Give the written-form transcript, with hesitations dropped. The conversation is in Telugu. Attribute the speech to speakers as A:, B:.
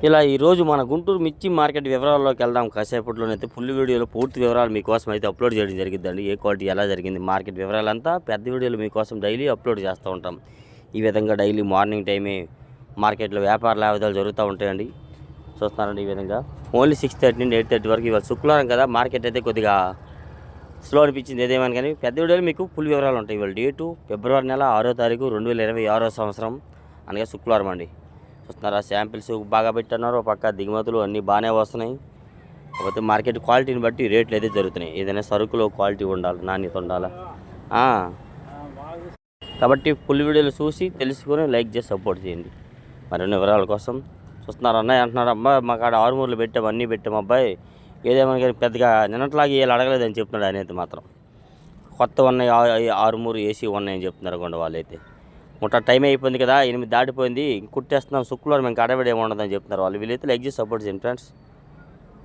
A: ఇలా ఈరోజు మన గుంటూరు మిర్చి మార్కెట్ వివరాల్లోకి వెళ్దాం. కాసేపట్లోనైతే ఫుల్ వీడియోలో పూర్తి వివరాలు మీకోసం అయితే అప్లోడ్ చేయడం జరిగిద్దండి. ఏ క్వాలిటీ ఎలా జరిగింది మార్కెట్ వివరాలంతా పెద్ద వీడియోలు మీకోసం డైలీ అప్లోడ్ చేస్తూ ఉంటాం. ఈ విధంగా డైలీ మార్నింగ్ టైమే మార్కెట్లో వ్యాపార లావాదేవీలు జరుగుతూ ఉంటాయండి. చూస్తున్నారండి ఈ విధంగా ఓన్లీ 6:30 నుండి 8:30 వరకు. ఇవాళ శుక్రవారం కదా, మార్కెట్ అయితే కొద్దిగా స్లో అనిపించింది ఏదేమని, కానీ పెద్ద వీడియోలు మీకు ఫుల్ వివరాలు ఉంటాయి. ఇవాళ డేటు ఫిబ్రవరి నెల 6వ తారీఖు 2026వ సంవత్సరం, అనగా శుక్రవారం అండి. చూస్తున్నారా, శాంపిల్స్ బాగా పెట్టున్నారు. పక్క దిగుమతులు అన్నీ బాగానే వస్తున్నాయి. కాకపోతే మార్కెట్ క్వాలిటీని బట్టి రేట్లు అయితే జరుగుతున్నాయి. ఏదైనా సరుకులో క్వాలిటీ ఉండాలి, నాణ్యత ఉండాలా. కాబట్టి ఫుల్ వీడియోలు చూసి తెలుసుకొని లైక్ చేసి సపోర్ట్ చేయండి. మరిన్ని వివరాల కోసం. చూస్తున్నారు అన్నయ్య అంటున్నారు, అబ్బాయి మా కాడ 6 మూరలు పెట్టాము, అన్నీ పెట్టాము అబ్బాయి, ఏదేమని కానీ పెద్దగా నిన్నట్లాగా వీళ్ళు అడగలేదని చెప్తున్నాడు ఆయన అయితే. మాత్రం కొత్త ఉన్నాయి 6 మూరు ఏసీ ఉన్నాయని చెప్తున్నారు కొండ వాళ్ళు అయితే. టైం అయిపోయింది కదా, 8 దాటిపోయింది, కుట్టేస్తున్నాం శుక్రవారం మేము కడబడి ఏమి ఉండదని చెప్తున్నారు వాళ్ళు. వీళ్ళైతే లైక్ చేసి సపోర్ట్ చేయండి ఫ్రెండ్స్.